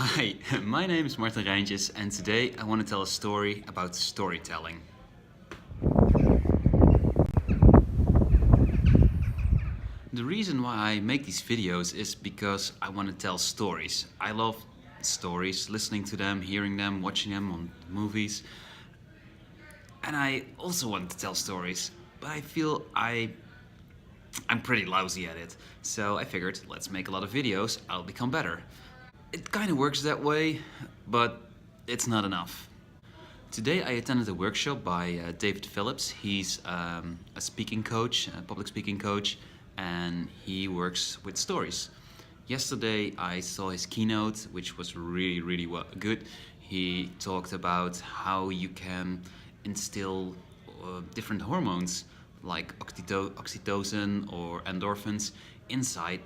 Hi, my name is Martin Rijntjes and today I want to tell a story about storytelling. The reason why I make these videos is because I want to tell stories. I love stories, listening to them, hearing them, watching them on movies. And I also want to tell stories, but I feel I'm pretty lousy at it. So I figured, let's make a lot of videos, I'll become better. It kind of works that way, but it's not enough. Today I attended a workshop by David Phillips. He's a speaking coach, a public speaking coach, and he works with stories. Yesterday I saw his keynote, which was really good. He talked about how you can instill different hormones like oxytocin or endorphins inside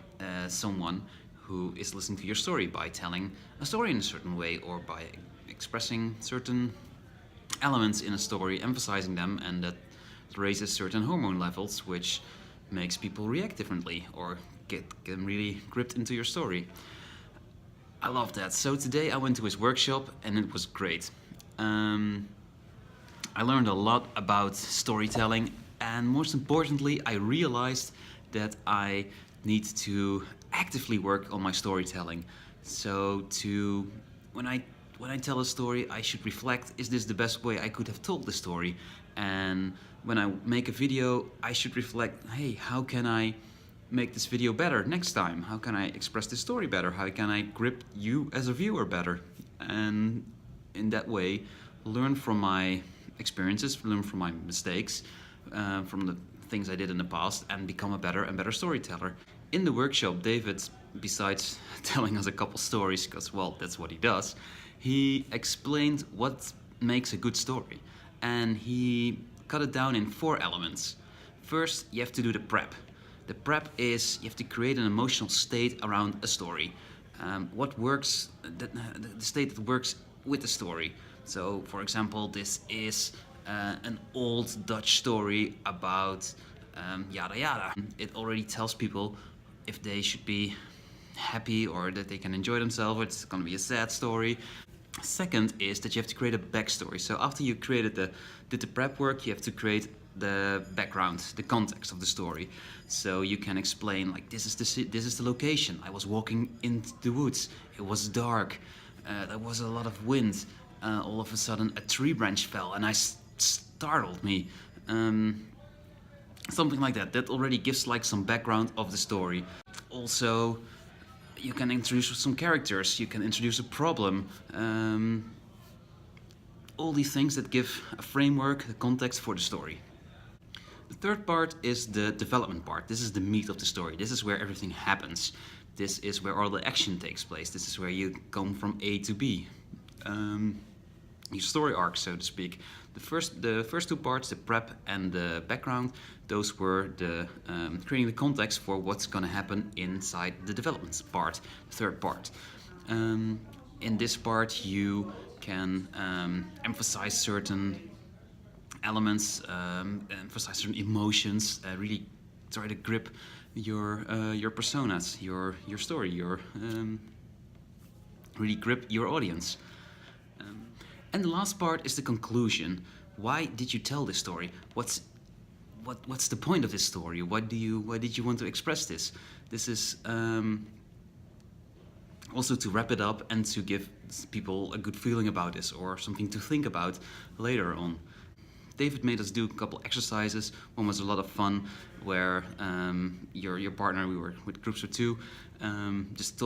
someone who is listening to your story by telling a story in a certain way or by expressing certain elements in a story, emphasizing them, and that raises certain hormone levels, which makes people react differently or get them really gripped into your story. I love that. So today I went to his workshop and it was great. I learned a lot about storytelling, and most importantly, I realized that I need to actively work on my storytelling. So when I tell a story, I should reflect, is this the best way I could have told the story? And when I make a video, I should reflect, hey, how can I make this video better next time? How can I express this story better? How can I grip you as a viewer better? And in that way, learn from my experiences, learn from my mistakes, from the things I did in the past, and become a better and better storyteller. In the workshop, David, besides telling us a couple stories, because, well, that's what he does, he explained what makes a good story. And he cut it down in 4 elements. First, you have to do the prep. The prep is you have to create an emotional state around a story. What works, the state that works with the story. So, for example, this is an old Dutch story about yada yada. It already tells people if they should be happy or that they can enjoy themselves, or it's going to be a sad story. Second is that you have to create a backstory. So after you did the prep work, you have to create the background, the context of the story. So you can explain, like, this is the location. I was walking in the woods. It was dark. There was a lot of wind. All of a sudden, a tree branch fell, and startled me. Something like that. That already gives like some background of the story. Also, you can introduce some characters. You can introduce a problem. All these things that give a framework, the context for the story. The third part is the development part. This is the meat of the story. This is where everything happens. This is where all the action takes place. This is where you come from A to B. Your story arc, so to speak. The first 2 parts, the prep and the background, those were the creating the context for what's going to happen inside the development part, the third part. In this part, you can emphasize certain elements, emphasize certain emotions, really try to grip your personas, your story, really grip your audience. And the last part is the conclusion. Why did you tell this story? What's the point of this story? Why did you want to express this? This is also to wrap it up and to give people a good feeling about this or something to think about later on. David made us do a couple exercises. One was a lot of fun, where your partner, we were with groups of 2, just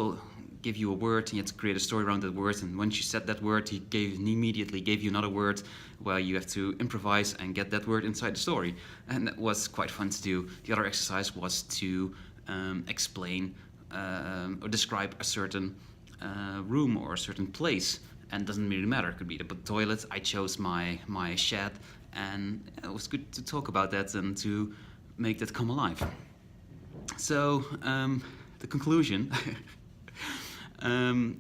give you a word and you had to create a story around that word, and once you said that word, he immediately gave you another word where you have to improvise and get that word inside the story, and that was quite fun to do. The other exercise was to explain or describe a certain room or a certain place, and it doesn't really matter, it could be the toilet. I chose my shed, and it was good to talk about that and to make that come alive. So the conclusion.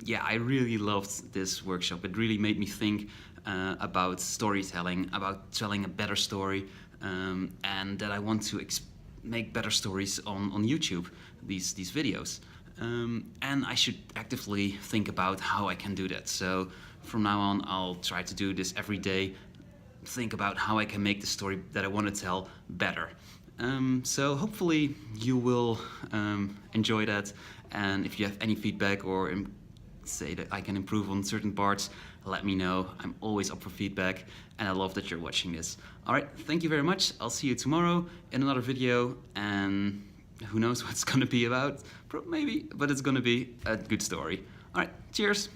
Yeah, I really loved this workshop. It really made me think about storytelling, about telling a better story, and that I want to make better stories on YouTube, these videos. And I should actively think about how I can do that. So from now on, I'll try to do this every day, think about how I can make the story that I want to tell better. So hopefully you will enjoy that, and if you have any feedback or say that I can improve on certain parts, let me know. I'm always up for feedback, and I love that you're watching this. Alright, thank you very much. I'll see you tomorrow in another video, and who knows what it's gonna be about, maybe, but it's gonna be a good story. Alright, cheers!